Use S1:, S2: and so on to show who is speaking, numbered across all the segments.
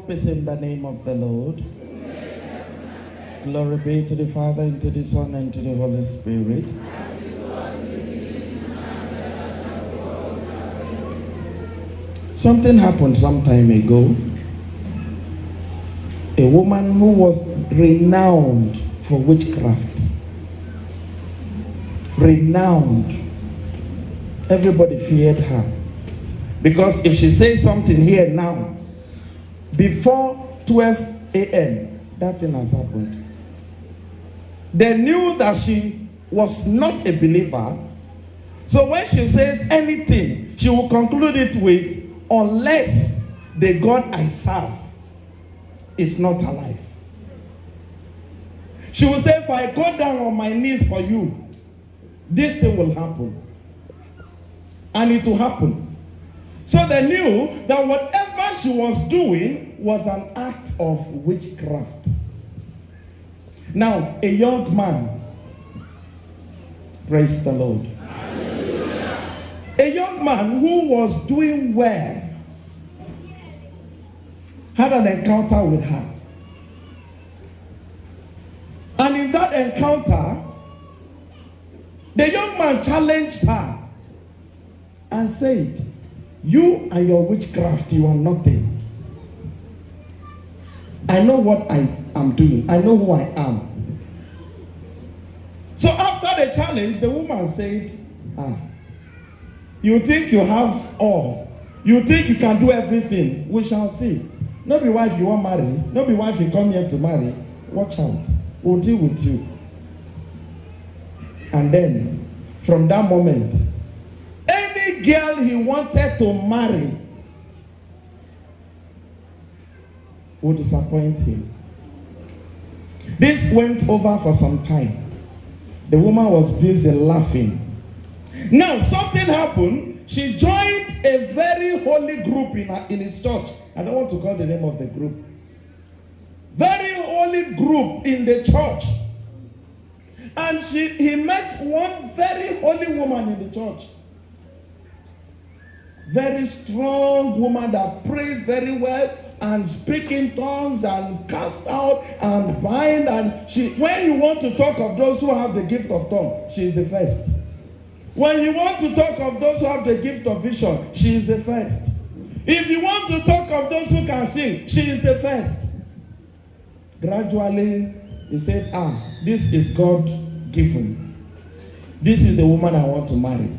S1: is in the name of the Lord. Glory be to the Father, and to the Son, and to the Holy Spirit. Something happened some time ago. A woman who was renowned for witchcraft. Renowned. Everybody feared her. Because if she says something here now, before 12 a.m., that thing has happened. They knew that she was not a believer. So when she says anything, she will conclude it with, unless the God I serve is not alive. She will say, if I go down on my knees for you, this thing will happen. And it will happen. So they knew that whatever she was doing was an act of witchcraft. Now, a young man, praise the Lord. Hallelujah. A young man who was doing well had an encounter with her. And in that encounter, the young man challenged her and said, you and your witchcraft, you are nothing. I know what I am doing. I know who I am. So after the challenge, the woman said, you think you have all. You think you can do everything. We shall see. Not be wife you want marry. Not be wife you come here to marry. Watch out. We'll deal with you. And then, from that moment, any girl he wanted to marry would disappoint him. This went over for some time. The woman was busy laughing. Now something happened. She joined a very holy group in his church. I don't want to call the name of the group. Very holy group in the church. And he met one very holy woman in the church. Very strong woman that prays very well and speak in tongues and cast out and bind. And when you want to talk of those who have the gift of tongue, she is the first. When you want to talk of those who have the gift of vision, she is the first. If you want to talk of those who can sing, she is the first. Gradually, he said, this is God given. This is the woman I want to marry.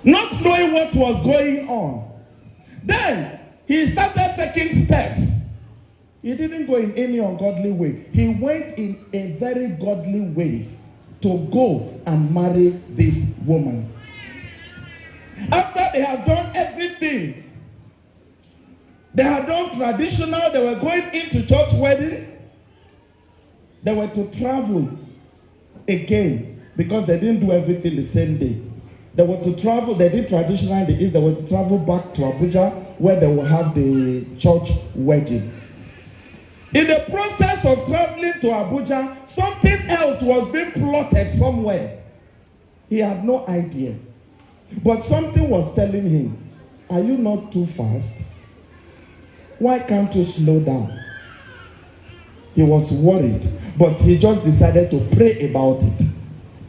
S1: Not knowing what was going on. Then, he started taking steps. He didn't go in any ungodly way. He went in a very godly way to go and marry this woman. After they had done everything, they had done traditional, they were going into church wedding, they were to travel again because they didn't do everything the same day. They were to travel, they did traditional in the East, they were to travel back to Abuja where they will have the church wedding. In the process of traveling to Abuja, something else was being plotted somewhere. He had no idea. But something was telling him, are you not too fast? Why can't you slow down? He was worried, but he just decided to pray about it.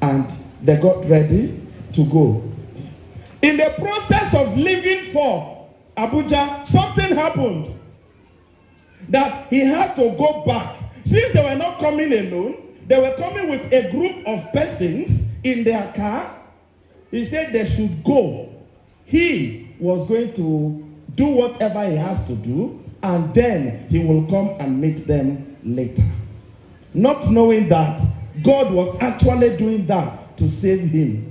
S1: And they got ready to go. In the process of leaving for Abuja, something happened that he had to go back. Since they were not coming alone, they were coming with a group of persons in their car. He said they should go. He was going to do whatever he has to do, and then he will come and meet them later. Not knowing that God was actually doing that to save him.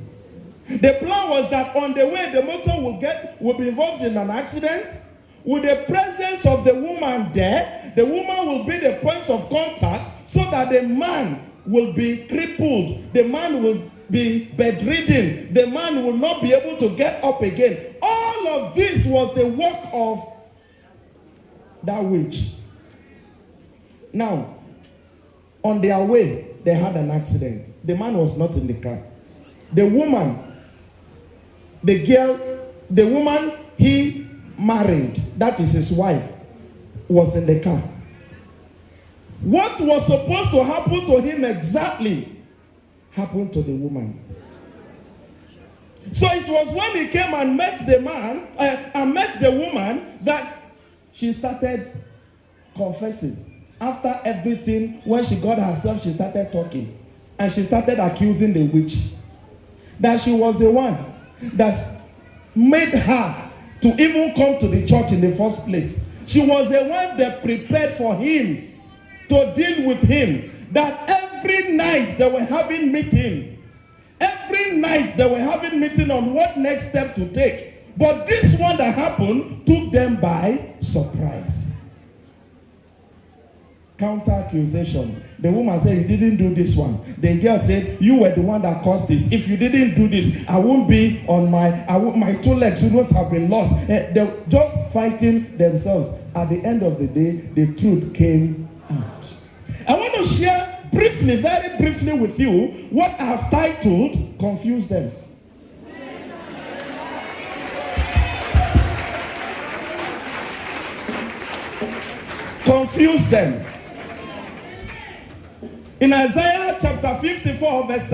S1: The plan was that on the way the motor will be involved in an accident. With the presence of the woman there, the woman will be the point of contact so that the man will be crippled. The man will be bedridden. The man will not be able to get up again. All of this was the work of that witch. Now, on their way, they had an accident. The man was not in the car. The woman, the girl, the woman he married, that is his wife, was in the car. What was supposed to happen to him exactly happened to the woman. So it was when he came and met the man, and met the woman, that she started confessing. After everything, when she got herself, she started talking. And she started accusing the witch. That she was the one that made her to even come to the church in the first place. She was the one that prepared for him to deal with him. That every night they were having meeting. Every night they were having meeting on what next step to take. But this one that happened took them by surprise. Counter accusation. The woman said, you didn't do this one. The girl said, you were the one that caused this. If you didn't do this, I won't be on my 2 legs would not have been lost. They're just fighting themselves. At the end of the day, the truth came out. I want to share briefly, very briefly with you what I have titled, Confuse Them. Confuse them. In Isaiah chapter 54, verse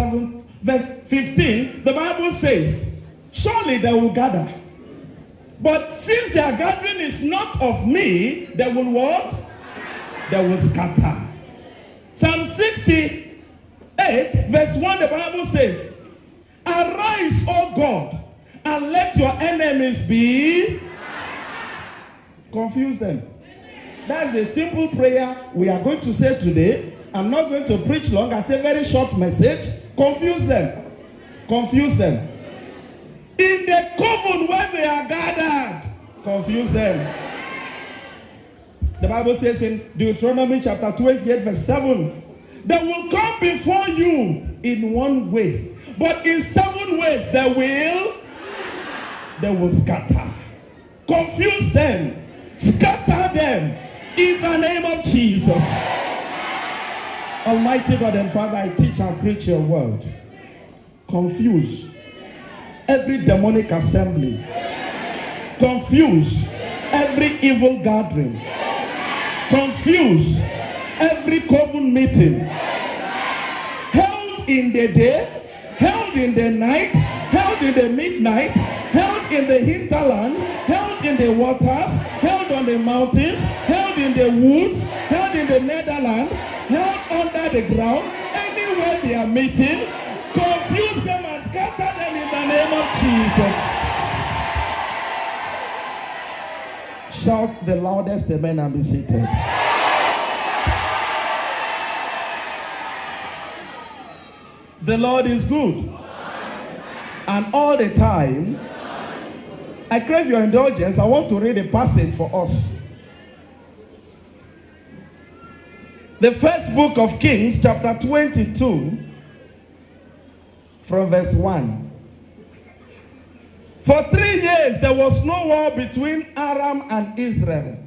S1: 15, the Bible says, surely they will gather. But since their gathering is not of me, they will what? They will scatter. Psalm 68, verse 1, the Bible says, arise, O God, and let your enemies be. Confuse them. That's the simple prayer we are going to say today. I'm not going to preach long. I say very short message. Confuse them. Confuse them. In the coven where they are gathered, confuse them. The Bible says in Deuteronomy chapter 28 verse 7, they will come before you in one way, but in 7 ways they will scatter. Confuse them. Scatter them in the name of Jesus. Almighty God and Father, I teach and preach your word. Confuse every demonic assembly. Confuse every evil gathering. Confuse every coven meeting. Held in the day, held in the night, held in the midnight, held in the hinterland, held in the waters, held on the mountains, held in the woods, held in the Netherlands, held under the ground, anywhere they are meeting, confuse them and scatter them in the name of Jesus. Shout the loudest amen and be seated. The Lord is good. And all the time, I crave your indulgence. I want to read a passage for us. The first book of Kings, chapter 22, from verse 1. For 3 years, there was no war between Aram and Israel.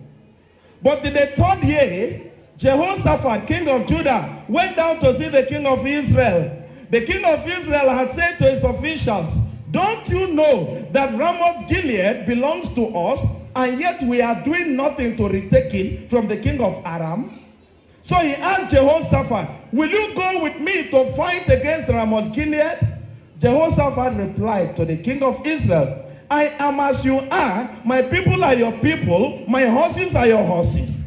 S1: But in the 3rd year, Jehoshaphat, king of Judah, went down to see the king of Israel. The king of Israel had said to his officials, don't you know that Ramoth Gilead belongs to us, and yet we are doing nothing to retake it from the king of Aram? So he asked Jehoshaphat, will you go with me to fight against Ramoth Gilead? Jehoshaphat replied to the king of Israel, I am as you are, my people are your people, my horses are your horses.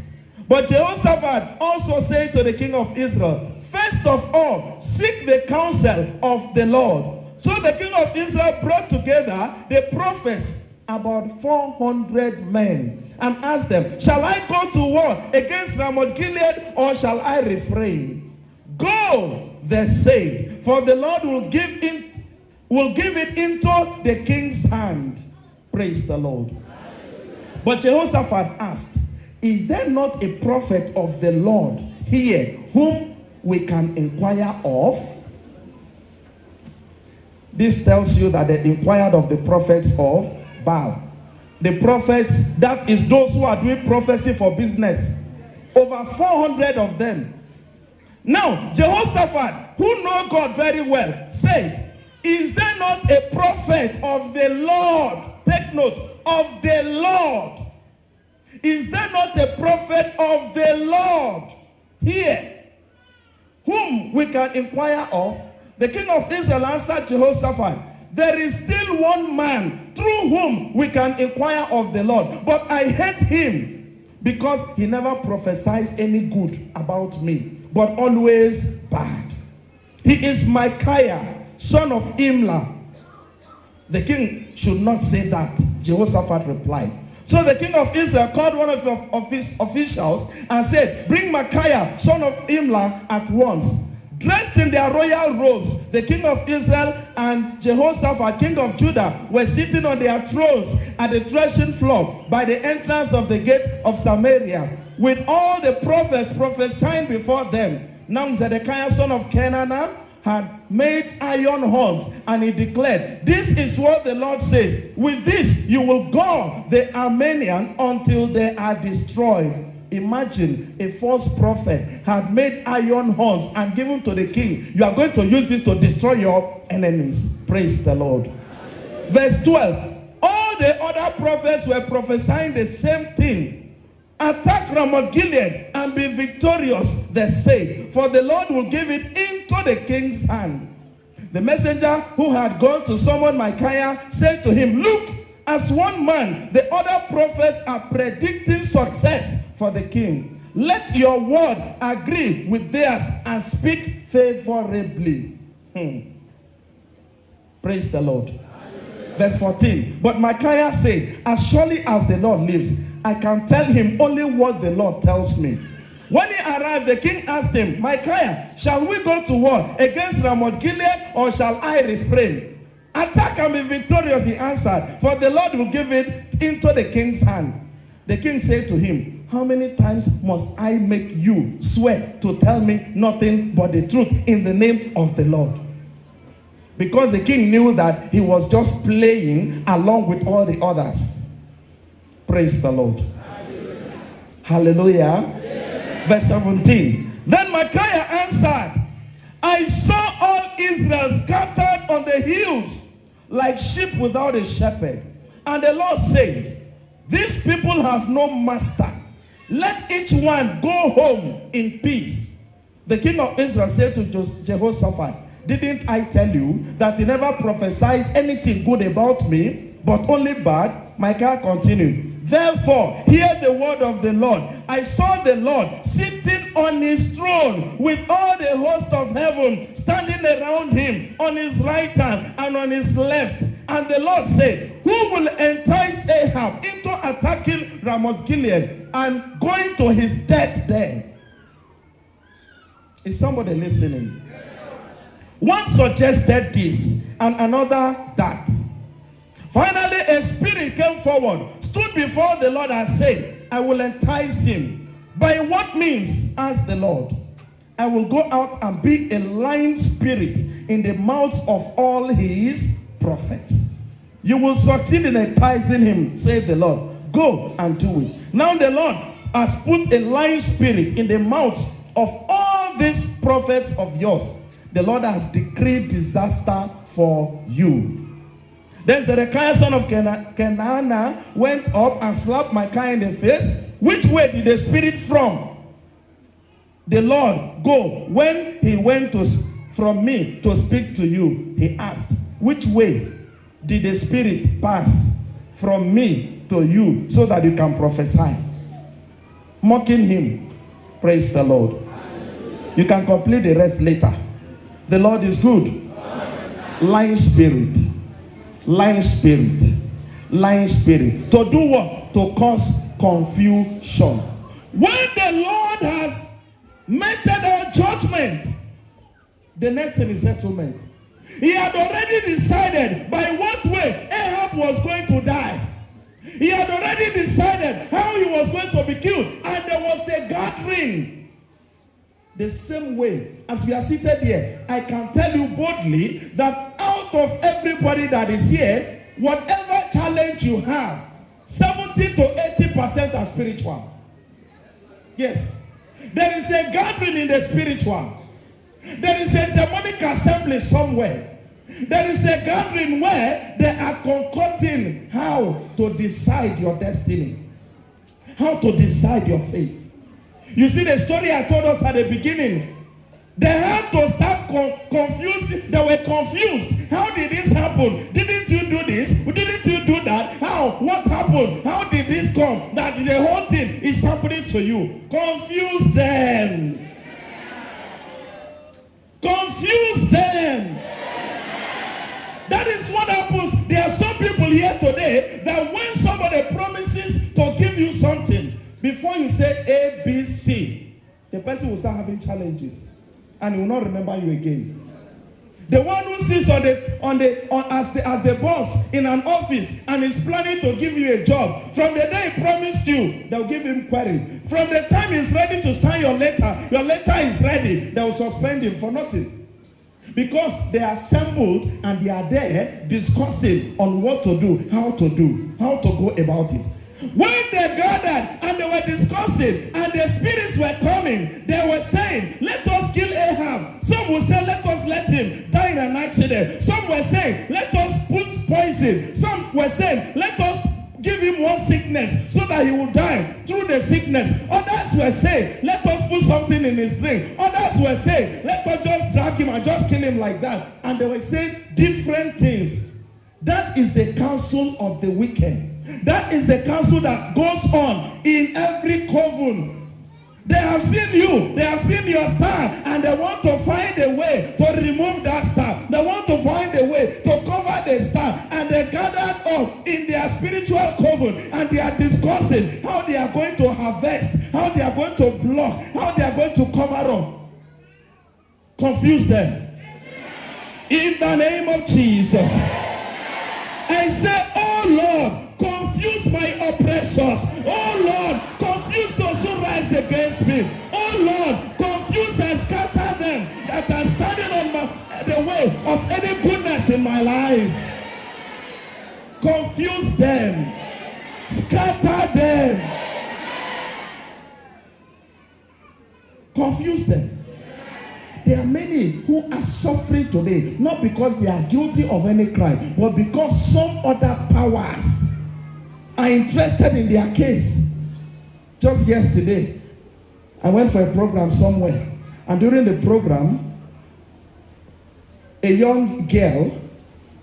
S1: But Jehoshaphat also said to the king of Israel, first of all, seek the counsel of the Lord. So the king of Israel brought together the prophets, about 400 men, and asked them, shall I go to war against Ramoth Gilead, or shall I refrain? Go, they say, for the Lord will give it into the king's hand. Praise the Lord. But Jehoshaphat asked, is there not a prophet of the Lord here whom we can inquire of? This tells you that they inquired of the prophets of Baal. The prophets, that is those who are doing prophecy for business. Over 400 of them. Now, Jehoshaphat, who know God very well, said, is there not a prophet of the Lord? Take note, of the Lord. is there not a prophet of the Lord here, whom we can inquire of? The king of Israel answered Jehoshaphat, there is still one man through whom we can inquire of the Lord, but I hate him because he never prophesies any good about me, but always bad. He is Micaiah, son of Imlah. The king should not say that, Jehoshaphat replied. So the king of Israel called one of his officials and said, bring Micaiah, son of Imlah, at once. Dressed in their royal robes, the king of Israel and Jehoshaphat, king of Judah, were sitting on their thrones at the threshing floor by the entrance of the gate of Samaria, with all the prophets prophesying before them. Now Zedekiah, son of Kenana, had made iron horns, and he declared, this is what the Lord says, with this you will guard the Arameans until they are destroyed. Imagine a false prophet had made iron horns and given to the king. You are going to use this to destroy your enemies. Praise the Lord. Verse 12. All the other prophets were prophesying the same thing. Attack Ramoth Gilead and be victorious, they say, for the Lord will give it into the king's hand. The messenger who had gone to summon Micaiah said to him, look, as one man, the other prophets are predicting success for the king. Let your word agree with theirs and speak favorably. Praise the Lord. Amen. Verse 14. But Micaiah said, as surely as the Lord lives, I can tell him only what the Lord tells me. When he arrived, the king asked him, Micaiah, shall we go to war against Ramoth Gilead, or shall I refrain? Attack and be victorious, he answered, for the Lord will give it into the king's hand. The king said to him, how many times must I make you swear to tell me nothing but the truth in the name of the Lord? Because the king knew that he was just playing along with all the others. Praise the Lord. Hallelujah. Hallelujah. Yeah. Verse 17. Then Micaiah answered, I saw all Israel scattered on the hills like sheep without a shepherd. And the Lord said, these people have no master. Let each one go home in peace. The king of Israel said to Jehoshaphat, didn't I tell you that he never prophesies anything good about me, but only bad? Micaiah continued, therefore, hear the word of the Lord. I saw the Lord sitting on his throne with all the host of heaven standing around him on his right hand and on his left. And the Lord said, who will entice Ahab into attacking Ramoth Gilead and going to his death there? Is somebody listening? One suggested this and another that. Finally, a spirit came forward, stood before the Lord and said, I will entice him. By what means? Asked the Lord. I will go out and be a lying spirit in the mouths of all his prophets. You will succeed in enticing him, said the Lord. Go and do it. Now the Lord has put a lying spirit in the mouths of all these prophets of yours. The Lord has decreed disaster for you. Then Zedekiah, son of Kenana, went up and slapped Micaiah in the face. Which way did the spirit from the Lord go when he went from me to speak to you? He asked. Which way did the spirit pass from me to you so that you can prophesy? Mocking him. Praise the Lord. You can complete the rest later. The Lord is good. Lying spirit. Lying spirit. Lying spirit. To do what? To cause confusion. When the Lord has meted our judgment, the next thing is settlement. He had already decided by what way Ahab was going to die. He had already decided how he was going to be killed. And there was a gathering. The same way as we are seated here, I can tell you boldly that out of everybody that is here, whatever challenge you have, 70 to 80% are spiritual. Yes. There is a gathering in the spiritual. There is a demonic assembly somewhere. There is a gathering where they are concocting how to decide your destiny. how to decide your faith. You see the story I told us at the beginning. They had to start confused. They were confused. How did this happen? Didn't you do this? Didn't you do that? How? What happened? How did this come? That the whole thing is happening to you. Confuse them. Confuse them. That is what happens. There are some people here today that when somebody promises to give you something, before you say A, B, C, the person will start having challenges and he will not remember you again. The one who sits as the boss in an office and is planning to give you a job, from the day he promised you, they'll give him query. From the time he's ready to sign your letter is ready, they'll suspend him for nothing. Because they are assembled and they are there discussing on what to do, how to go about it. When they gathered and they were discussing and the spirits were coming, they were saying, let us kill Ahab. Some will say, let us let him die in an accident. Some were saying, let us put poison. Some were saying, let us give him one sickness so that he will die through the sickness. Others were saying, let us put something in his drink. Others were saying, let us just drag him and just kill him like that. And they were saying different things. That is the counsel of the wicked. That is the counsel that goes on in every coven. They have seen you, they have seen your star, and they want to find a way to remove that star. They want to find a way to cover the star, and they gathered up in their spiritual coven, and they are discussing how they are going to harvest, how they are going to block, how they are going to cover up. Confuse them. In the name of Jesus. I say, oh Lord, confuse my oppressors. Oh Lord, confuse those who rise against me. Oh Lord, confuse and scatter them that are standing on the way of any goodness in my life. Confuse them. Scatter them. Confuse them. There are many who are suffering today, not because they are guilty of any crime, but because some other powers are interested in their case. Just yesterday, I went for a program somewhere, and during the program, a young girl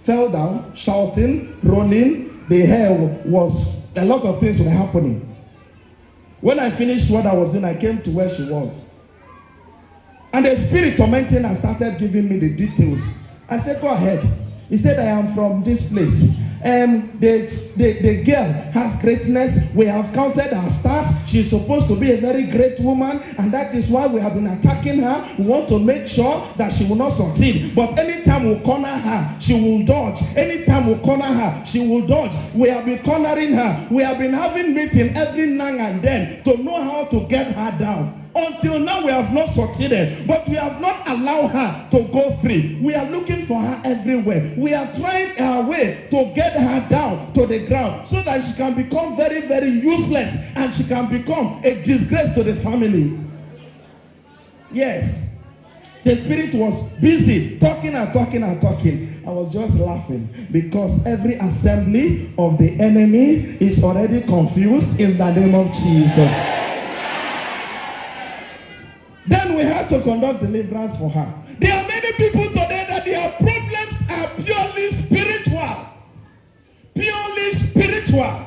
S1: fell down, shouting, rolling. The hair was, a lot of things were happening. When I finished what I was doing, I came to where she was. And the spirit tormenting her started giving me the details. I said, go ahead. He said, I am from this place. The girl has greatness. We have counted her stars. She's supposed to be a very great woman, and that is why we have been attacking her. We want to make sure that she will not succeed. But anytime we corner her, she will dodge. Anytime we corner her, she will dodge. We have been cornering her. We have been having meetings every now and then to know how to get her down. Until now, we have not succeeded, but we have not allowed her to go free. We are looking for her everywhere. We are trying our way to get her down to the ground so that she can become very, very useless and she can become a disgrace to the family. Yes. The spirit was busy talking and talking and talking. I was just laughing because every assembly of the enemy is already confused in the name of Jesus. Then we have to conduct deliverance for her. There are many people today that their problems are purely spiritual. Purely spiritual.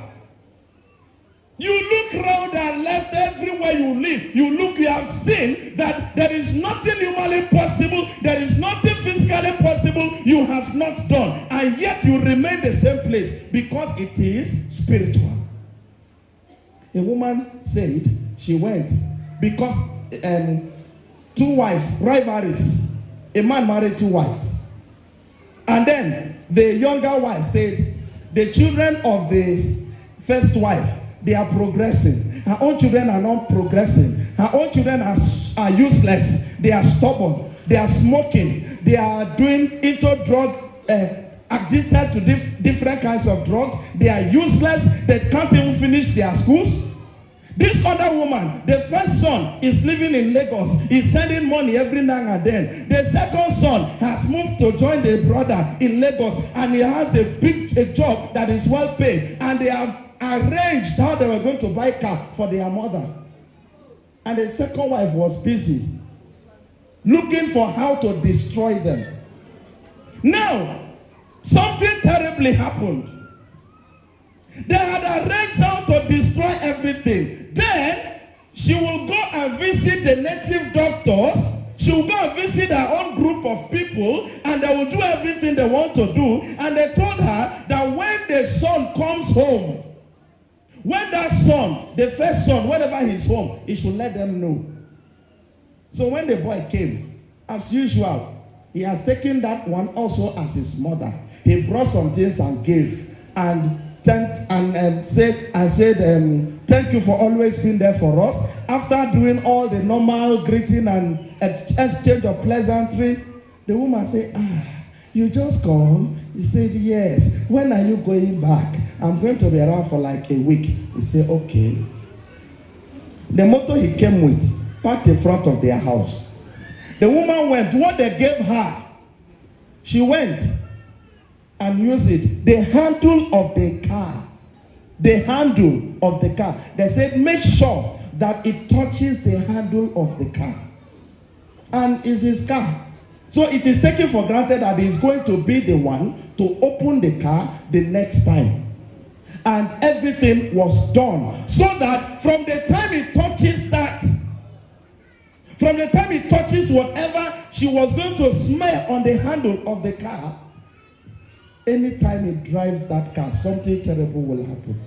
S1: You look round and left everywhere you live. You have seen that there is nothing humanly possible. There is nothing physically possible you have not done. And yet you remain the same place because it is spiritual. A woman said she went because two wives, rivalries. A man married two wives. And then the younger wife said, the children of the first wife, they are progressing. Her own children are not progressing. Her own children are useless. They are stubborn. They are smoking. They are doing into drug, addicted to different kinds of drugs. They are useless. They can't even finish their schools. This other woman, the first son is living in Lagos. He's sending money every now and then. The second son has moved to join the brother in Lagos, and he has a job that is well paid. And they have arranged how they were going to buy car for their mother. And the second wife was busy looking for how to destroy them. Now, something terribly happened. They had arranged how to destroy everything. Then, she will go and visit the native doctors. She will go and visit her own group of people, and they will do everything they want to do. And they told her that when the son comes home, when that son, the first son, whenever he's home, he should let them know. So when the boy came, as usual, he has taken that one also as his mother. He brought some things and gave, and thanked and said, thank you for always being there for us. After doing all the normal greeting and exchange of pleasantry, the woman said, you just come? He said, yes. When are you going back? I'm going to be around for like a week. He said, okay. The motor he came with parked in front of their house. The woman went, what they gave her, she went and used it. The handle of the car. The handle of the car. They said, make sure that it touches the handle of the car. And it's his car. So it is taken for granted that he is going to be the one to open the car the next time. And everything was done. So that from the time he touches that, from the time he touches whatever she was going to smear on the handle of the car, anytime he drives that car, something terrible will happen.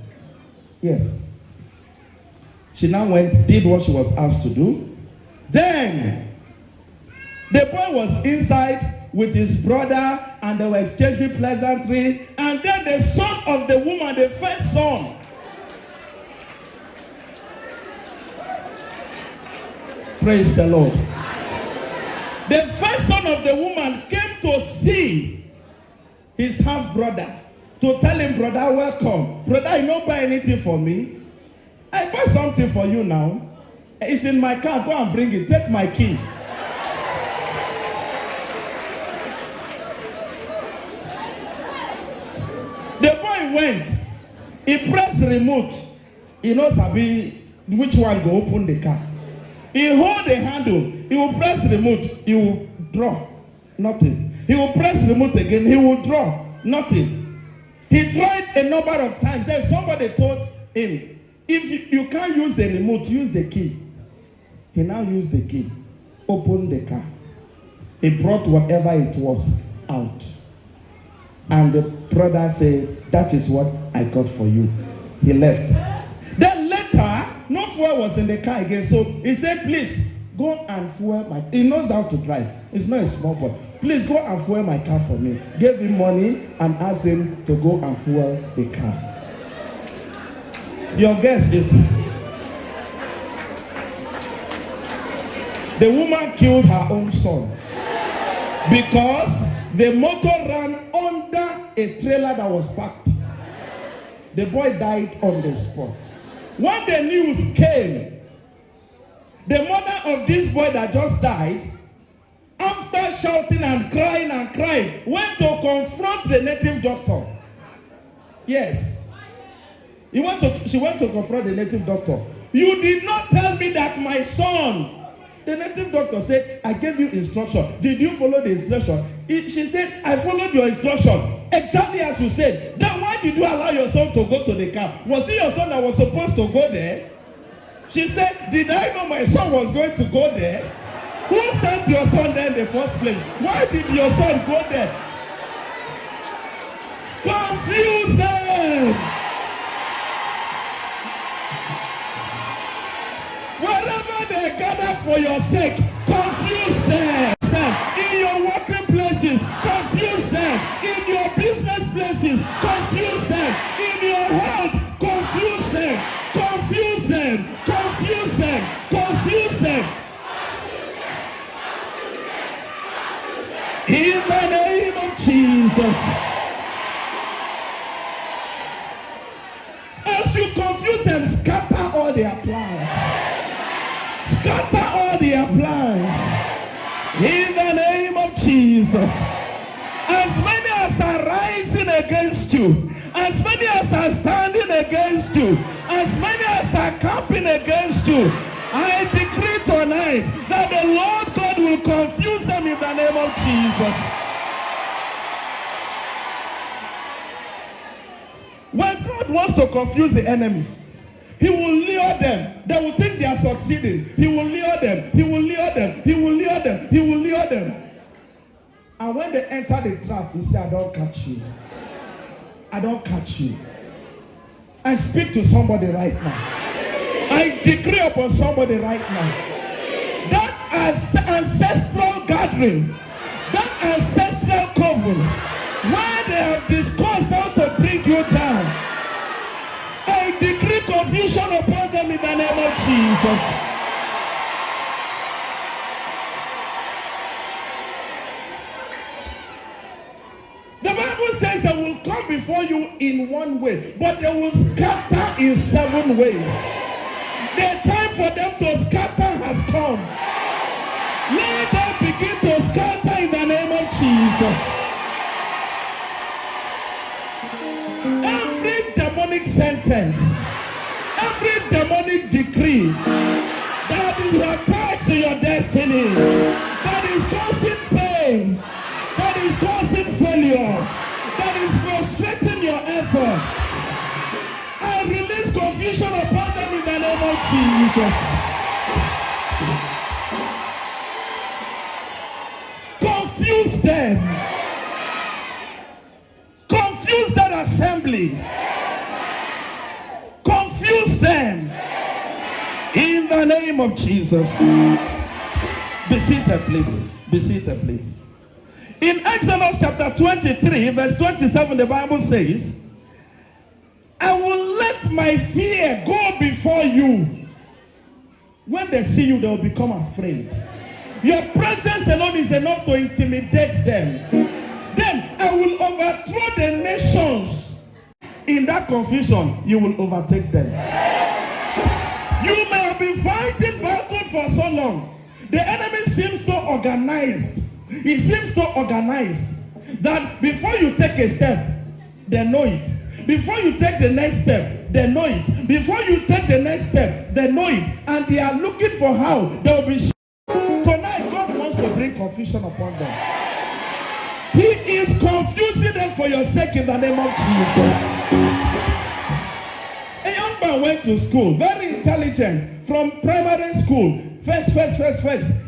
S1: Yes. She now went, did what she was asked to do. Then, the boy was inside with his brother, and they were exchanging pleasantry. And then the son of the woman, the first son, praise the Lord. The first son of the woman came to see his half-brother, to tell him, brother, welcome. Brother, you don't buy anything for me. I buy something for you now. It's in my car. Go and bring it. Take my key. The boy went. He pressed the remote. He knows which one go open the car. He hold the handle. He will press the remote. He will draw. Nothing. He will press the remote again. He will draw. Nothing. He tried a number of times. Then somebody told him, if you can't use the remote, use the key. He now used the key. Opened the car. He brought whatever it was out. And the brother said, that is what I got for you. He left. Then later, no fuel was in the car again. So he said, please, go and fuel my... He knows how to drive. It's not a small boy. Please go and fuel my car for me. Gave him money and asked him to go and fuel the car. Your guess is... The woman killed her own son. Because the motor ran under a trailer that was parked. The boy died on the spot. When the news came, the mother of this boy that just died, after shouting and crying, went to confront the native doctor. Yes. She went to confront the native doctor. You did not tell me that my son... The native doctor said, I gave you instruction. Did you follow the instruction? She said, I followed your instruction. Exactly as you said. Then why did you allow your son to go to the car? Was it your son that was supposed to go there? She said, did I know my son was going to go there? Who sent your son there in the first place? Why did your son go there? Confuse them. Wherever they gather for your sake, confuse them. In your working places, confuse them. In your business places, confuse them. In your health, confuse them. Confuse them. Confuse them. Confuse them. In the name of Jesus. As you confuse them, scatter all their plans. Scatter all their plans. In the name of Jesus. As many as are rising against you, as many as are standing against you, as many as are camping against you, I decree tonight that the Lord God will confuse them in the name of Jesus. When God wants to confuse the enemy, he will lure them. They will think they are succeeding. He will lure them. He will lure them. He will lure them. He will lure them. And when they enter the trap, he says, I don't catch you. I don't catch you. I speak to somebody right now. I decree upon somebody right now. That ancestral gathering, that ancestral covenant, where they have discussed how to bring you down, I decree confusion upon them in the name of Jesus. The Bible says they will come before you in one way, but they will scatter in 7 ways. The time for them to scatter has come. Let them begin to scatter in the name of Jesus. Every demonic sentence, every demonic decree that is attached to your destiny, that is causing pain, that is causing failure, that is frustrating your effort, I release confusion upon them in the name of Jesus. Confuse them. Confuse that assembly. Confuse them. In the name of Jesus. Be seated, please. Be seated, please. In Exodus chapter 23, verse 27, the Bible says, I will let my fear go before you. When they see you, they will become afraid. Your presence alone is enough to intimidate them. Then I will overthrow the nations. In that confusion, you will overtake them. You may have been fighting battle for so long. The enemy seems so organized. He seems so organized that before you take a step, they know it. Before you take the next step, they know it. Before you take the next step, they know it. And they are looking for how they will be. Tonight, God wants to bring confusion upon them. He is confusing them for your sake in the name of Jesus. A young man went to school, very intelligent, from primary school. First.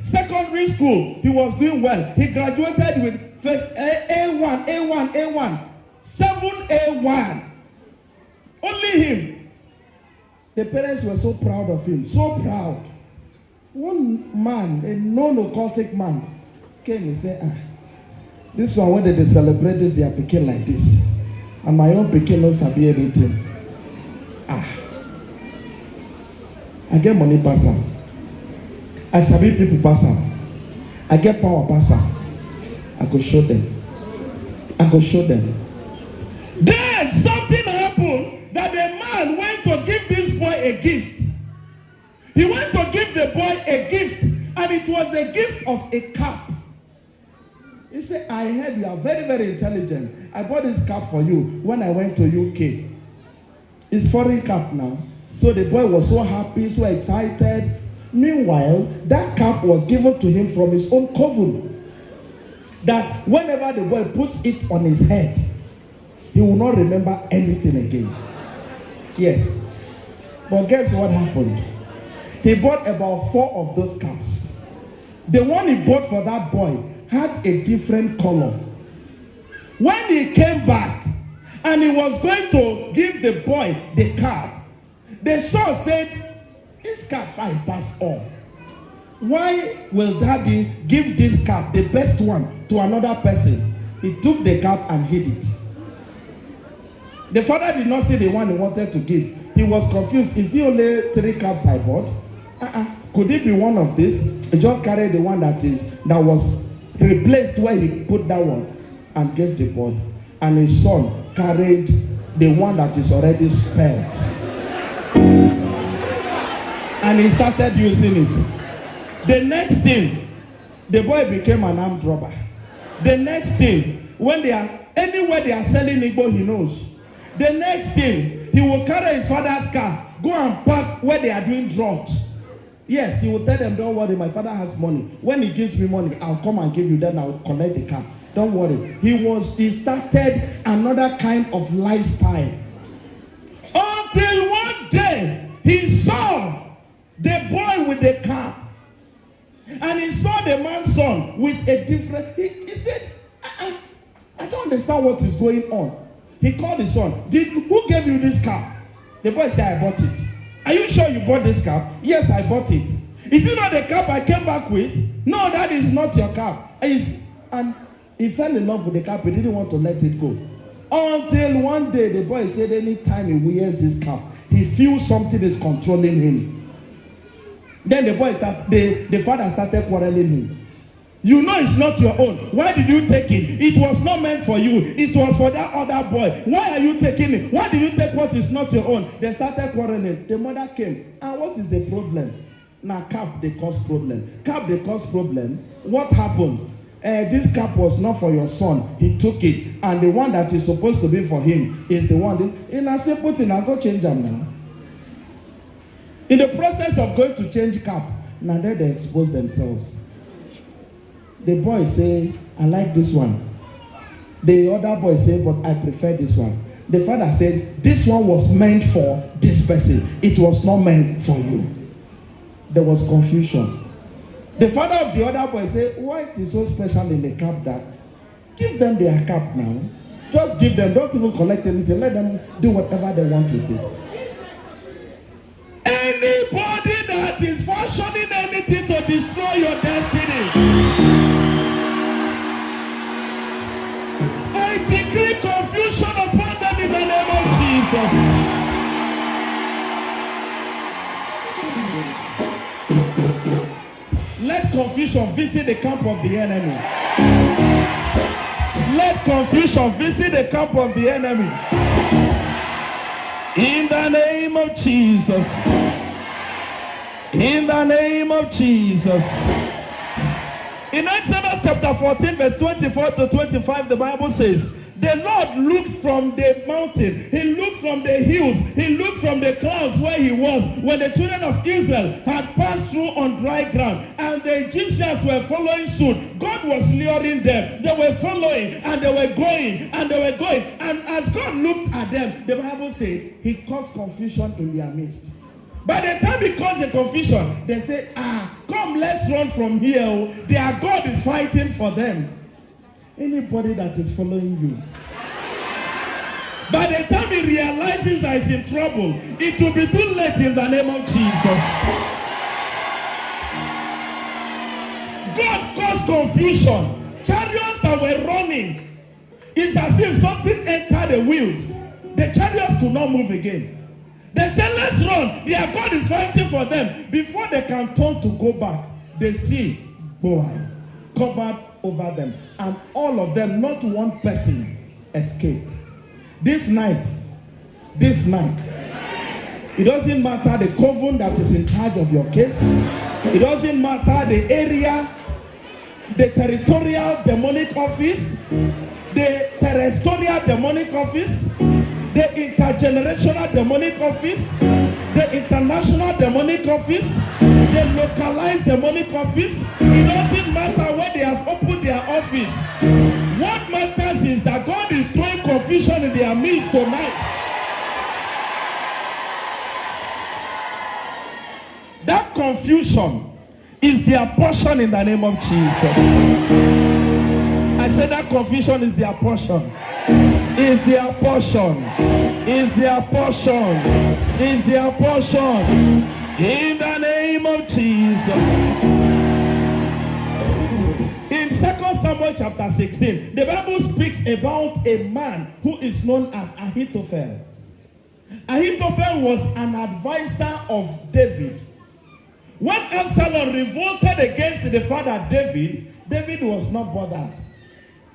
S1: Secondary school, he was doing well. He graduated with first A1. 7A1. Only him. The parents were so proud of him. So proud. One man, a non-occultic man, came and said, this one, when they celebrate this, they are picking like this. And my own picking knows I be anything. I get money pass out. I sabi people pass out. I get power pass out. I go show them. Then something happened that the man went to give this boy a gift. He went to give the boy a gift, and it was a gift of a cap. He said, I heard you are very, very intelligent. I bought this cap for you when I went to UK. It's foreign cap now. So the boy was so happy, so excited. Meanwhile, that cap was given to him from his own coven. That whenever the boy puts it on his head, he will not remember anything again. Yes. But guess what happened? He bought about 4 of those caps. The one he bought for that boy had a different color. When he came back and he was going to give the boy the cap, the son said, this cap fine pass all. Why will daddy give this cap, the best one, to another person? He took the cap and hid it. The father did not see the one he wanted to give. He was confused. Is it only 3 caps I bought? Could it be one of this? He just carried the one that was replaced where he put that one and gave the boy. And his son carried the one that is already spelled. And he started using it. The next thing, the boy became an armed robber. The next thing, when they are anywhere they are selling Igbo, he knows. The next thing, he will carry his father's car, go and park where they are doing drugs. Yes, he will tell them, don't worry, my father has money. When he gives me money, I'll come and give you, then I'll collect the car. Don't worry. He started another kind of lifestyle. Until one day, he saw the boy with the car. And he saw the man's son with a different, he said, I don't understand what is going on. He called his son. Who gave you this car? The boy said, I bought it. Are you sure you bought this car? Yes, I bought it. Is it not the car I came back with? No, that is not your car. And he fell in love with the car, but he didn't want to let it go. Until one day, the boy said anytime he wears this cap, he feels something is controlling him. Then the father started quarreling him. You know it's not your own. Why did you take it? It was not meant for you. It was for that other boy. Why are you taking it? Why did you take what is not your own? They started quarreling. The mother came. And what is the problem? Now cap they cause problem. Cap they cause problem. What happened? This cap was not for your son. He took it. And the one that is supposed to be for him is the one. In a simple thing, I'll go change them now. In the process of going to change cap, now they expose themselves. The boy say, I like this one. The other boy say, but I prefer this one. The father said, this one was meant for this person. It was not meant for you. There was confusion. The father of the other boy said, why it is so special in the cap that? Give them their cap now. Just give them. Don't even collect anything. Let them do whatever they want with it. Anybody that is fashioning anything to destroy your destiny, I decree confusion upon them in the name of Jesus. Let confusion visit the camp of the enemy. Let confusion visit the camp of the enemy. In the name of Jesus. In the name of Jesus. In Exodus chapter 14, verse 24 to 25, the Bible says, the Lord looked from the mountain, he looked from the hills, he looked from the clouds where he was when the children of Israel had passed through on dry ground, and the Egyptians were following suit. God was luring them. They were following, and they were going, and they were going. And as God looked at them, the Bible says, he caused confusion in their midst. By the time he caused the confusion, they said, come, let's run from here. Their God is fighting for them. Anybody that is following you, by the time he realizes that he's in trouble, it will be too late in the name of Jesus. God caused confusion. Chariots that were running, it's as if something entered the wheels. The chariots could not move again. They said, let's run. Their God is fighting for them. Before they can turn to go back, the sea covered over them. And all of them, not one person, escaped. This night, it doesn't matter the coven that is in charge of your case. It doesn't matter the area, the territorial demonic office, the terrestrial demonic office, the intergenerational demonic office, the international demonic office, the localized demonic office. It doesn't matter where they have opened their office. What matters is that God is throwing confusion in their midst tonight. That confusion is their portion in the name of Jesus. I said that confusion is their portion. Is their portion. Is their portion. Is their portion. In the name of Jesus. In 2 Samuel chapter 16, the Bible speaks about a man who is known as Ahithophel. Ahithophel was an advisor of David. When Absalom revolted against the father David, David was not bothered.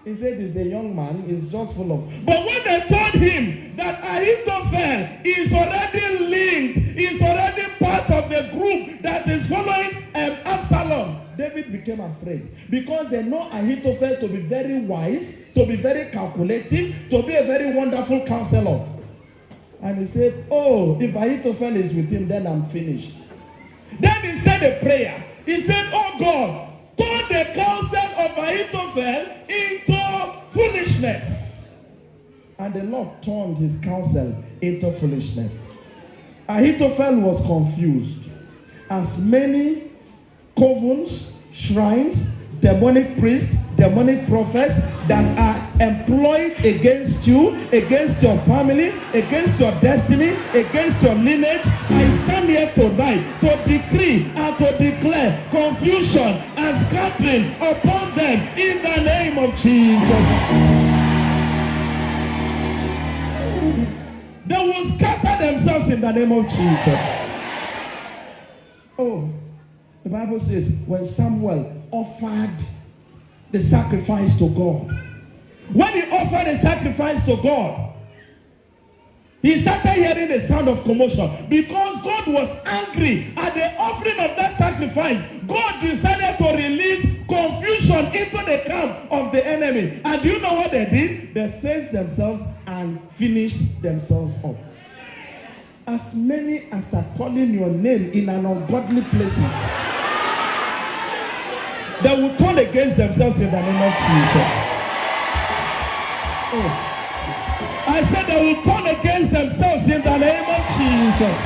S1: He said he's a young man, he's just full of... But when they told him that Ahithophel is already linked, is already part of the group that is following Absalom, David became afraid. Because they know Ahithophel to be very wise, to be very calculative, to be a very wonderful counselor. And he said, oh, if Ahithophel is with him, then I'm finished. Then he said a prayer. He said, oh God, turn the counsel of Ahithophel into foolishness. And the Lord turned his counsel into foolishness. Ahithophel was confused. As many covens, shrines, demonic priests, demonic prophets that are employed against you, against your family, against your destiny, against your lineage, I stand here tonight to decree and to declare confusion and scattering upon them in the name of Jesus. They will scatter themselves in the name of Jesus. Oh, the Bible says when Samuel offered the sacrifice to God, when he offered the sacrifice to God, he started hearing the sound of commotion because God was angry at the offering of that sacrifice. God decided to release confusion into the camp of the enemy. And do you know what they did? They faced themselves and finished themselves up. As many as are calling your name in an ungodly places, they will turn against themselves in the name of Jesus. Oh. I said they will turn against themselves in the name of Jesus.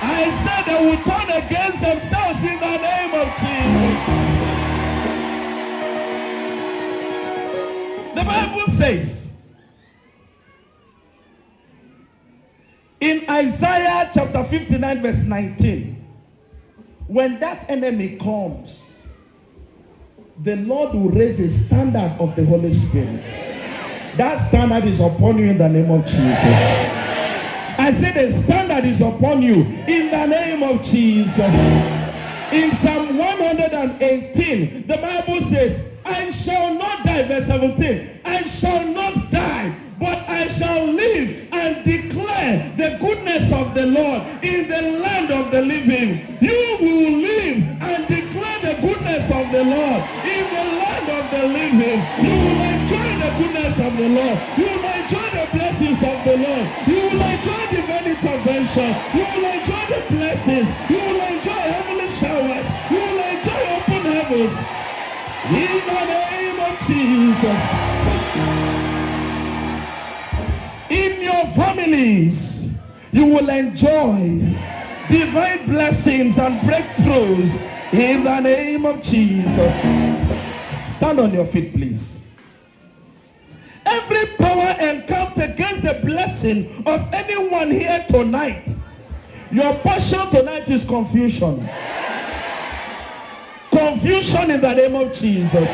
S1: I said they will turn against themselves in the name of Jesus. The Bible says in Isaiah chapter 59 verse 19, when that enemy comes, the Lord will raise a standard of the Holy Spirit. That standard is upon you in the name of Jesus. I said the standard is upon you in the name of Jesus. In Psalm 118, the Bible says, I shall not die, verse 17, I shall not die, but I shall live and declare the goodness of the Lord in the land of the living. You will live and declare the goodness of the Lord in the land of the living. You will enjoy the goodness of the Lord. You will enjoy the blessings of the Lord. You will enjoy divine intervention. You will enjoy the blessings. You will enjoy heavenly showers. You will enjoy open heavens. In the name of Jesus. In your families, you will enjoy divine blessings and breakthroughs in the name of Jesus. Stand on your feet, please. Every power encamped against the blessing of anyone here tonight, your portion tonight is confusion. Confusion in the name of Jesus.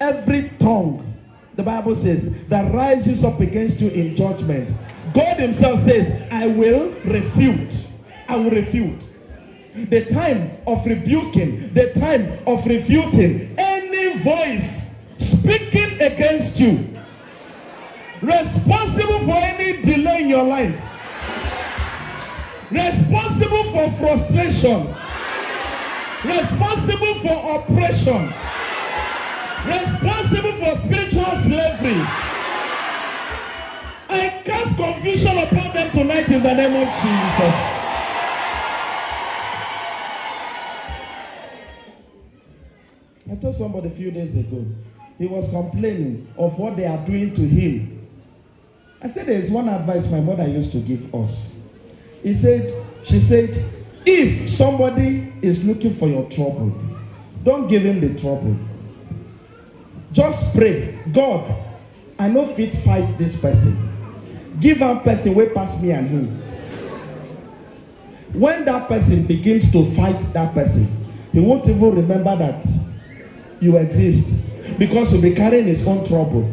S1: Every tongue, the Bible says, that rises up against you in judgment, God himself says, I will refute. I will refute. The time of rebuking, the time of refuting any voice speaking against you, responsible for any delay in your life, responsible for frustration, responsible for oppression, responsible for spiritual slavery. I cast confusion upon them tonight in the name of Jesus. I told somebody a few days ago, he was complaining of what they are doing to him. I said, there is one advice my mother used to give us. She said, if somebody is looking for your trouble, don't give him the trouble. Just pray, God, I no fit fight this person. Give one person way past me and him. When that person begins to fight that person, he won't even remember that you exist, because he'll be carrying his own trouble.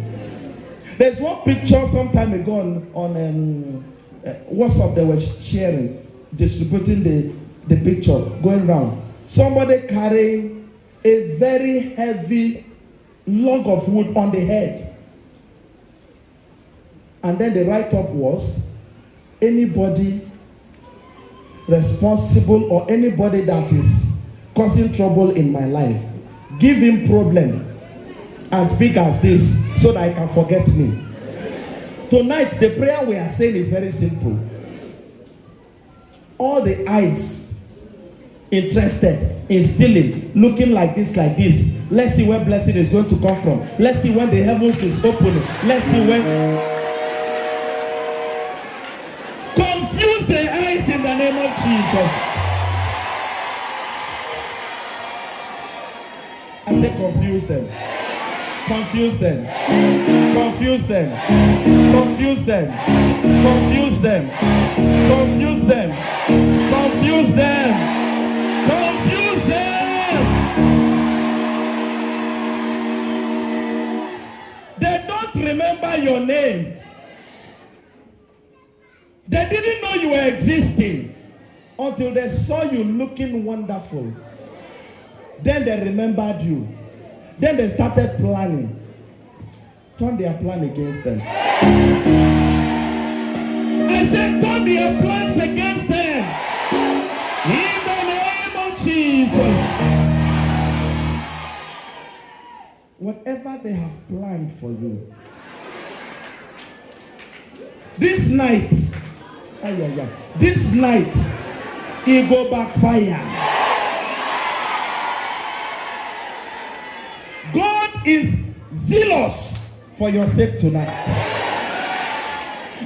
S1: There's one picture some time ago on WhatsApp they were sharing, distributing the picture going around. Somebody carrying a very heavy log of wood on the head. And then the write-up was, anybody responsible or anybody that is causing trouble in my life, give him problem as big as this so that he can forget me. tonight the prayer we are saying is very simple. All the eyes interested in stealing, looking like this, let's see where blessing is going to come from. Let's see when the heavens is opening. Let's see when. Confuse the eyes in the name of Jesus. I say confuse them. Confuse them. Confuse them. Confuse them. Confuse them. Confuse them. Confuse them. Confuse them. They don't remember your name. They didn't know you were existing until they saw you looking wonderful. Then they remembered you. Then they started planning. Turn their plan against them. I said, turn their plans against them. In the name of Jesus. Whatever they have planned for you. This night, this night, it go backfire. God is zealous for your sake tonight.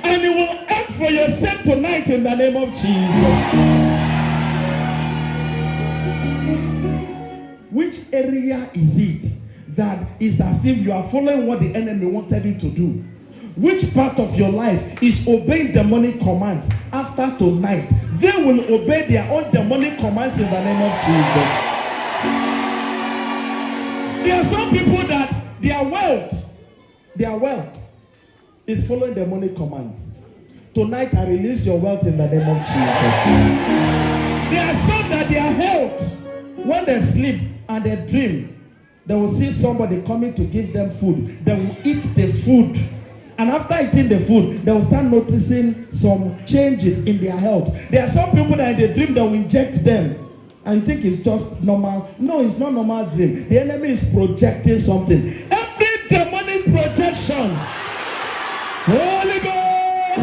S1: And He will act for your sake tonight in the name of Jesus. Which area is it that is as if you are following what the enemy wanted you to do? Which part of your life is obeying demonic commands? After tonight, they will obey their own demonic commands in the name of Jesus. There are some people that their wealth is following demonic commands. Tonight I release your wealth in the name of Jesus. There are some that their health, when they sleep and they dream, they will see somebody coming to give them food. They will eat the food. And after eating the food, they will start noticing some changes in their health. There are some people that in the dream, they will inject them. And you think it's just normal. No, it's not normal dream. The enemy is projecting something. Every demonic projection, Holy Ghost,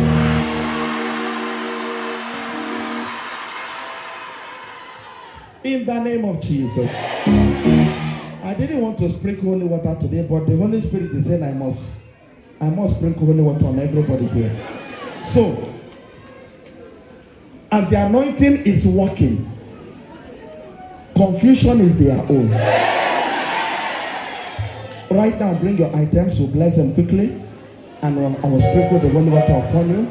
S1: in the name of Jesus. I didn't want to sprinkle holy water today, but the Holy Spirit is saying I must sprinkle holy water on everybody here. So, as the anointing is working, confusion is their own. Right now, bring your items, we'll bless them quickly, and I will sprinkle the holy water upon you.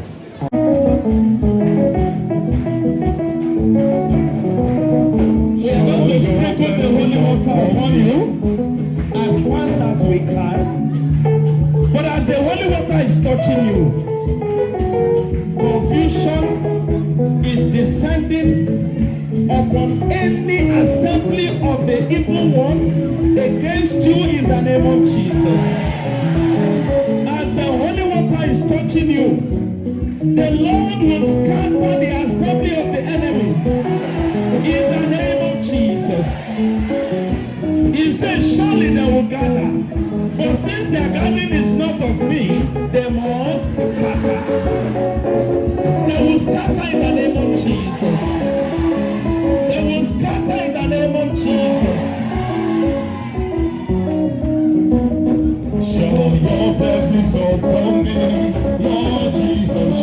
S1: We are going to sprinkle the holy water upon you as fast as we can. But as the holy water is touching you, confusion is descending upon any assembly of the evil one against you in the name of Jesus. As the holy water is touching you, the Lord will scatter the assembly of the enemy in the name of Jesus. He says, surely they will gather. But since their gathering is not of me, they must scatter. They will scatter in the name of Jesus. They will scatter in the name of Jesus. Show your blessings upon me, Lord Jesus.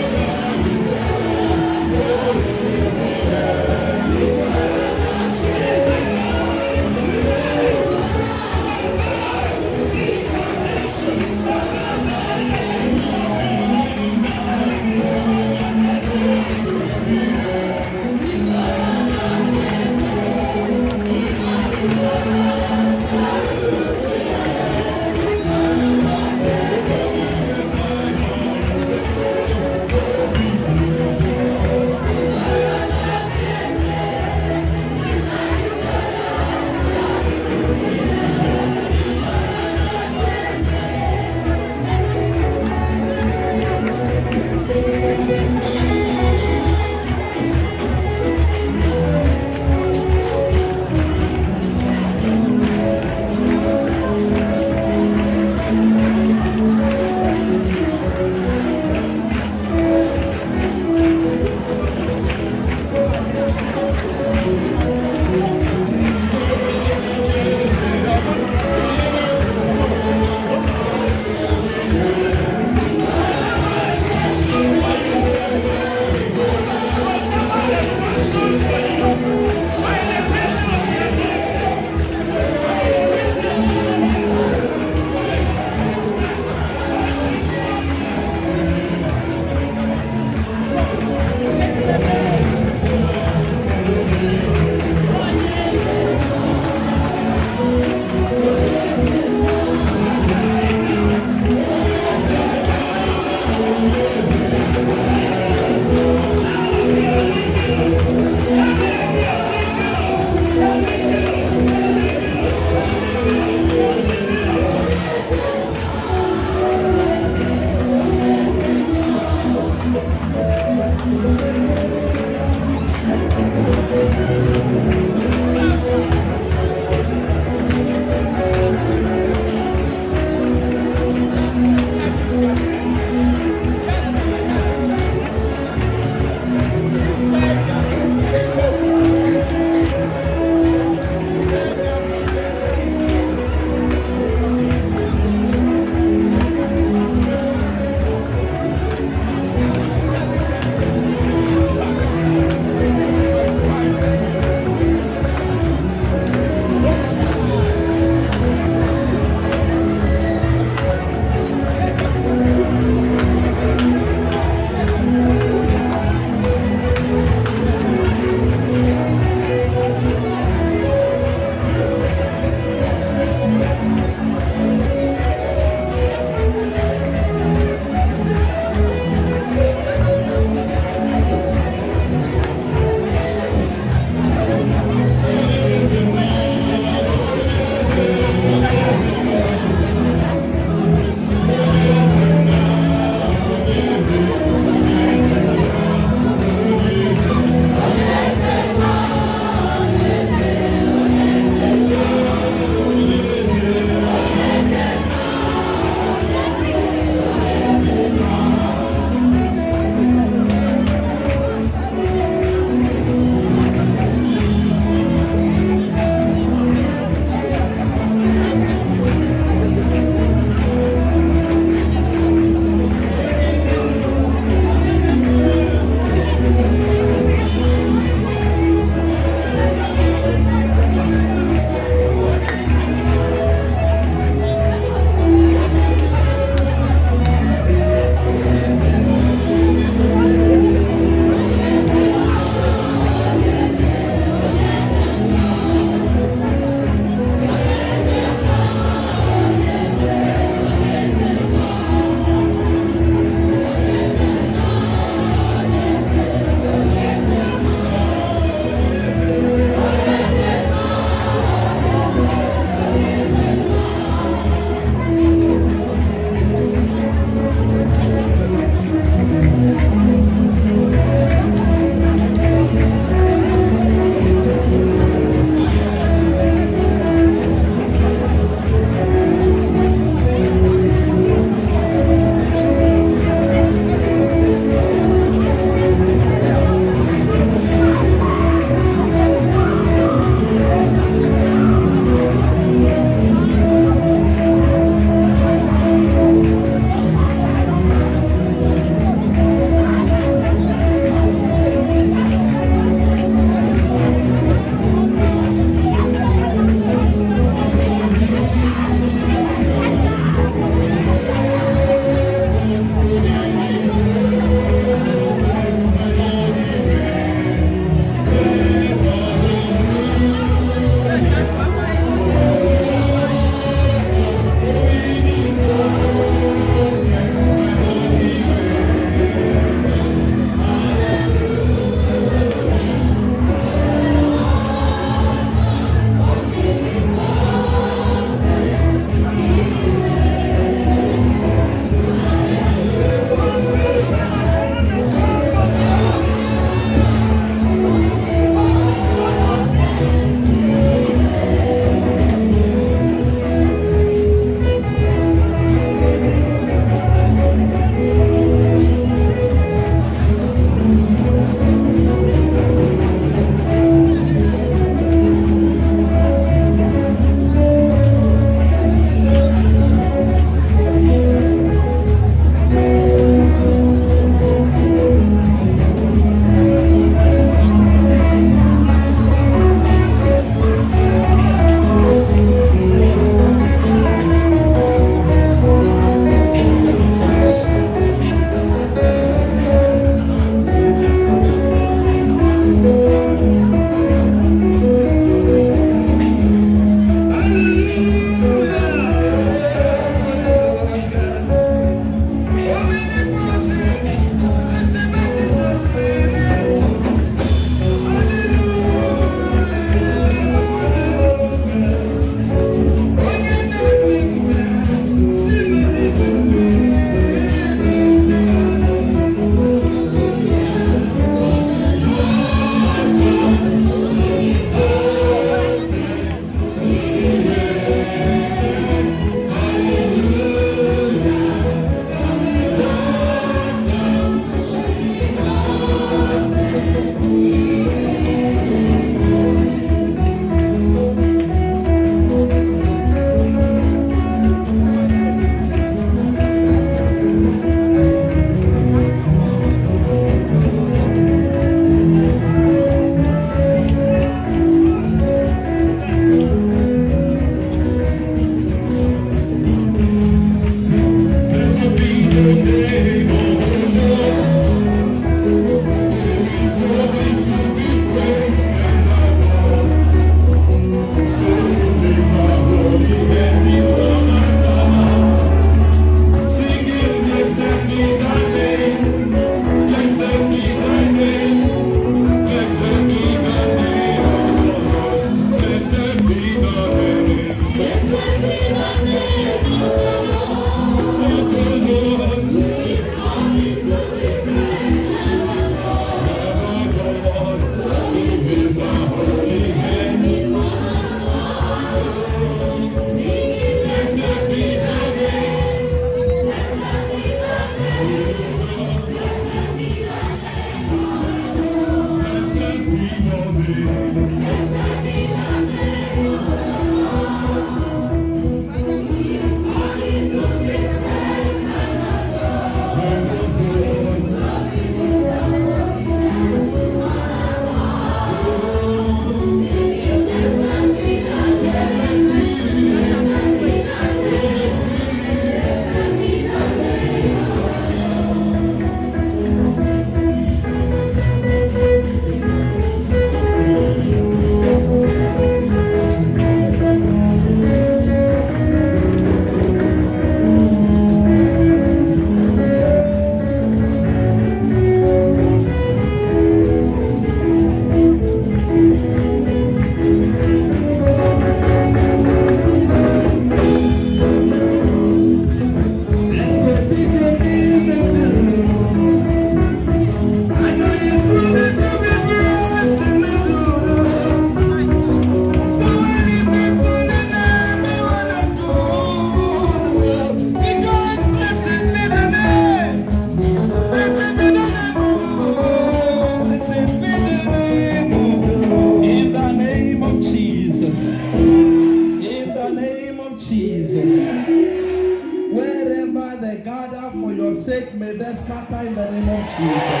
S1: gather for your sake, may they scatter in the name of Jesus.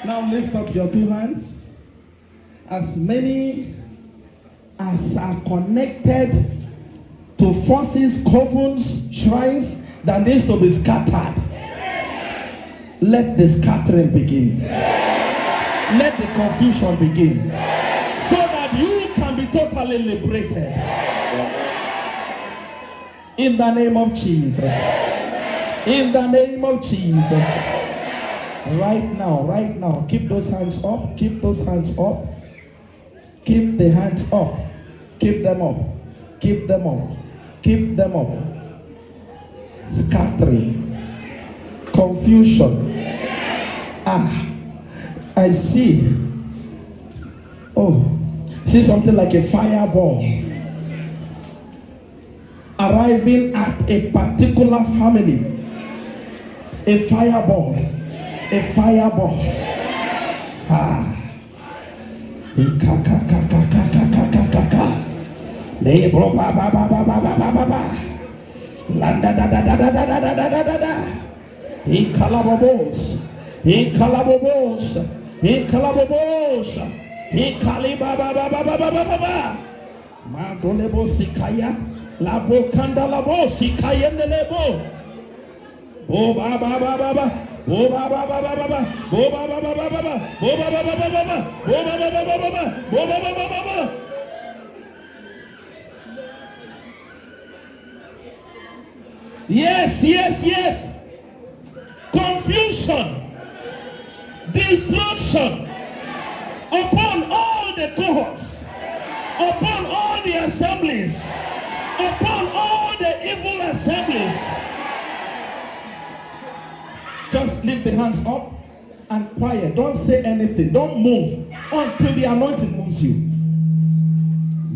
S1: Now lift up your two hands. As many as are connected to forces, covens, shrines that needs to be scattered, let the scattering begin. Let the confusion begin. So that you can be totally liberated. In the name of Jesus. In the name of Jesus. Right now, keep those hands up. Keep those hands up. Keep the hands up. Keep them up. Keep them up. Keep them up. Scattering. Confusion. I see. See something like a fireball arriving at a particular family. A fireball. A fireball. Lebro ba ba ba ba ba ba ba ba ba. Landa da da da da da da da da da da. Ikalabobos. Ikalabobos. Ikalabobos. Ikaliba ba ba ba ba ba ba ba ba. Mandolebo sikaya. Labo kanda labo sikaya nelebo. Oh ba ba ba ba ba. Oh ba ba ba ba ba ba. Oh ba ba ba ba ba ba. Oh ba ba ba ba ba ba. Oh ba ba ba ba ba ba. Oh ba ba ba ba ba. Yes, yes, yes. Confusion, destruction upon all the cohorts, upon all the assemblies, upon all the evil assemblies. Just lift the hands up and quiet. Don't say anything. Don't move until the anointing moves you.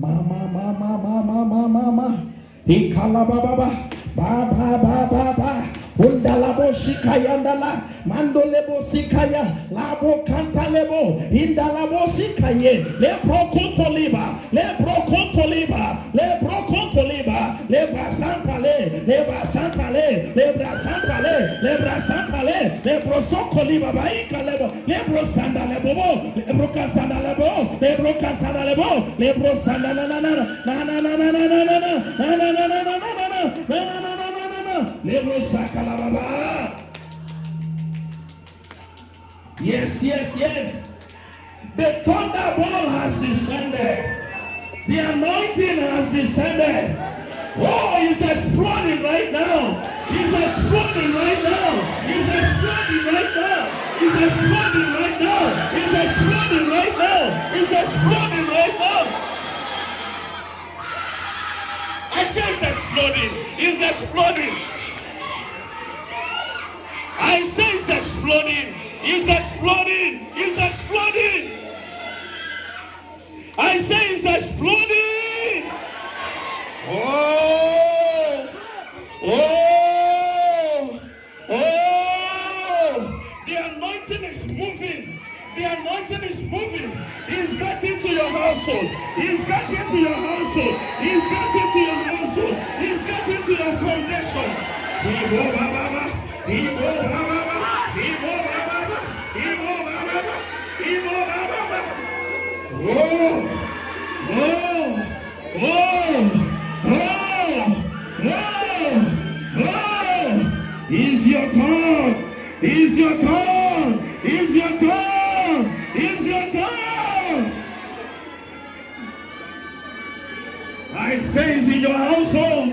S1: Mama, mama, mama, mama, mama. He kalababa. Ba ba ba ba ba. Undalabo shikayandala. Mandolebo sikaya. Labo kantalebo. Indalabo sikaye. Lebro kontoliba. Lebro kontoliba. Lebro kontoliba. Lebra santale. Lebra santale. Lebra santale. Lebra santale. Lebro sokoliba. Baika lebo. Lebro sandalebo. Lebro kasandalebo. Lebro kasandalebo. Lebro sandalana. Na na na na na na na na na na na na na. Yes, yes, yes. The thunderbolt has descended. The anointing has descended. Oh, it's exploding right now. It's exploding right now. It's exploding right now. It's exploding right now. It's exploding right now. It's exploding right now. I say it's exploding. It's exploding. I say it's exploding. It's exploding. It's exploding. I say it's exploding. Oh. Oh. Oh. The anointing is moving. The anointing is moving. It's getting to your household. It's getting to your household. It's getting to your household. It's getting to your foundation. Ibo baba. Ibo baba. Ibo baba. Ibo baba. Ibo baba. Oh. Oh. Oh. Oh. Oh. Oh. It's your turn. It's your turn. It's your turn. It's your turn. I say it's in your household.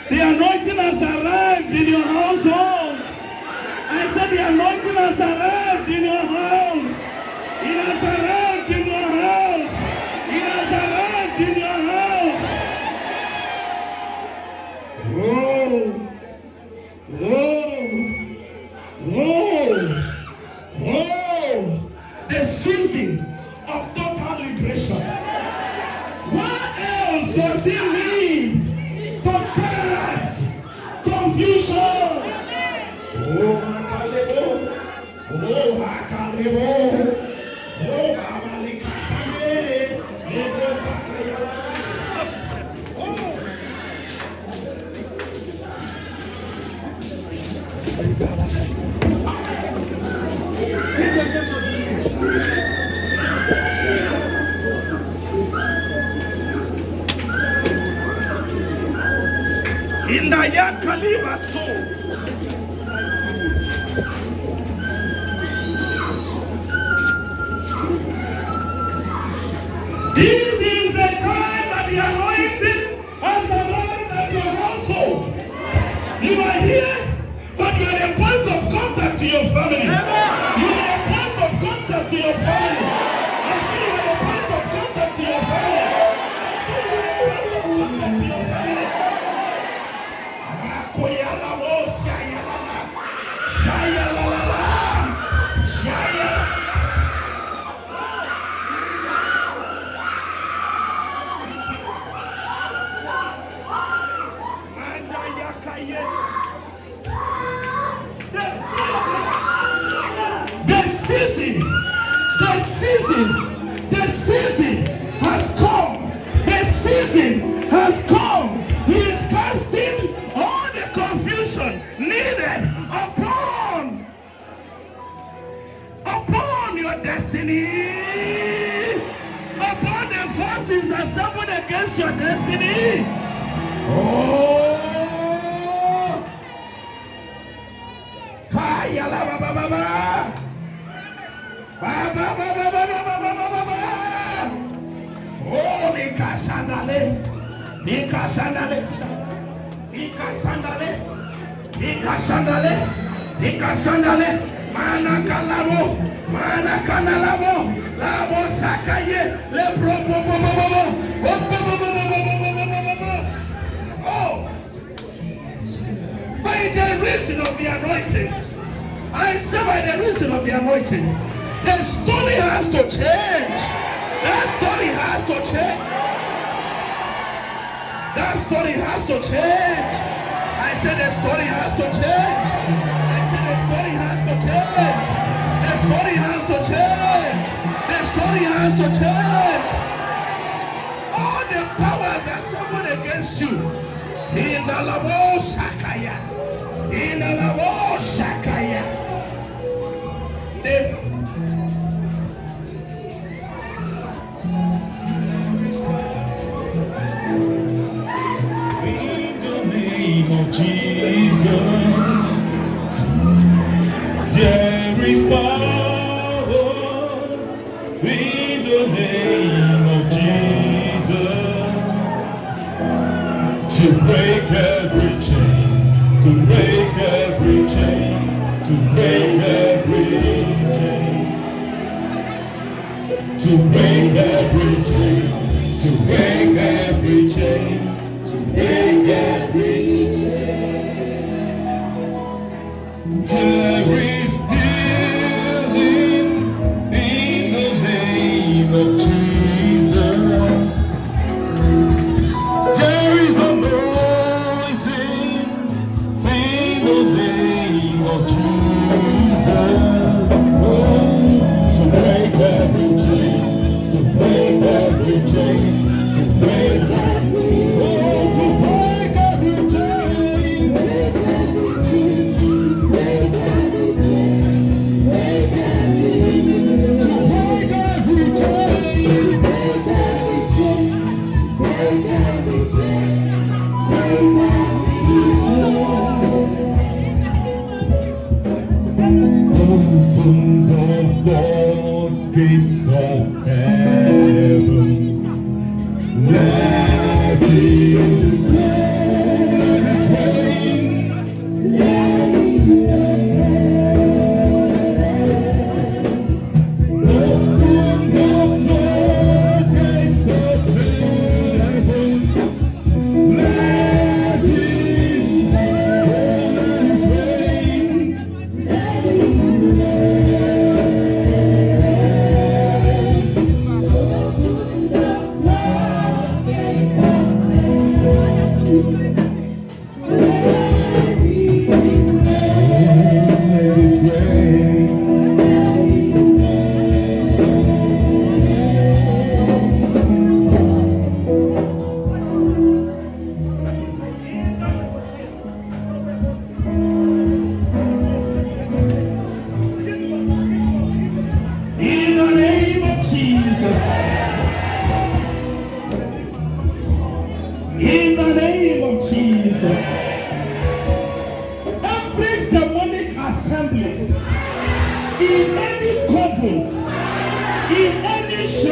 S1: The anointing has arrived in your household. I said the anointing has arrived in your house. It has arrived in your house. It has arrived in your house. Oh. Oh. Oh. Oh. The season of total liberation. What else does it mean to cast confusion? Oh, Makalebo. Oh, Makalebo. Oh, Malikasane. Oh. Indaya Kaliba so. This is the time that the anointing has arrived at your household. You are here, but you are the point of contact to your family. You are the point of contact to your family. I see you are the point of contact to your family. I see you are the point of contact to your family. Akoyalamo, shayalama, shayalalala, shayalala. The season has come. The season has come. He is casting all the confusion needed upon your destiny, upon the forces assembled against your destiny. Oh, oh, Nika Sandale, Nika Sandale, Nika Sandale, Nika Sandale, Nika Sandale, Mana Kalabo, Mana Kanalabo, Labo Sakaye, Lebro, oh, by the reason of the anointing, I say by the reason of the anointing, the story has to change. That story has to change. That story has to change. I said the story has to change. I said the story has to change. The story has to change. The story has to change. All the powers assembled against you. In the Labo Shakaya. In the Labo Shakaya.
S2: Jesus, there is power in the name of Jesus to break every chain, to break every chain, to break every chain, to break every chain, to break every chain, to break every chain. There is healing in the name of Jesus. There is anointing in the name of Jesus. Oh, to break every chain, to break every chain, to break every chain. Oh, to break every chain, break every chain. Open the floodgates of heaven. Let it rain. Let it rain. Open the floodgates of heaven. Let it rain. Let it rain.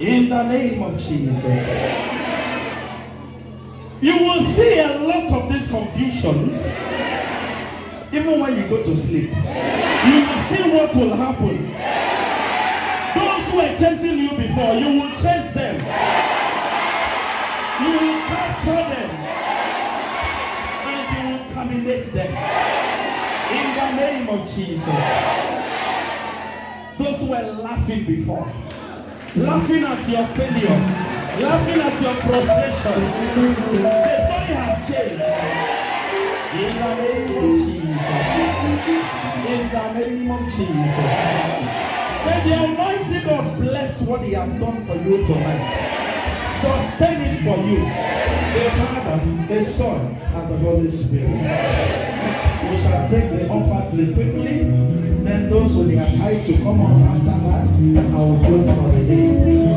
S1: In the name of Jesus. You will see a lot of these confusions even when you go to sleep. You will see what will happen. Those who were chasing you before, you will chase them. You will capture them. And you will terminate them. In the name of Jesus. Those who were laughing before, laughing at your failure, laughing at your frustration, the story has changed. In the name of Jesus. In the name of Jesus. May the Almighty God bless what He has done for you tonight. Sustain it for you. The Father, the Son, and the Holy Spirit. We shall take the offering quickly. Then those who are tied to come on after that, I will close for the day.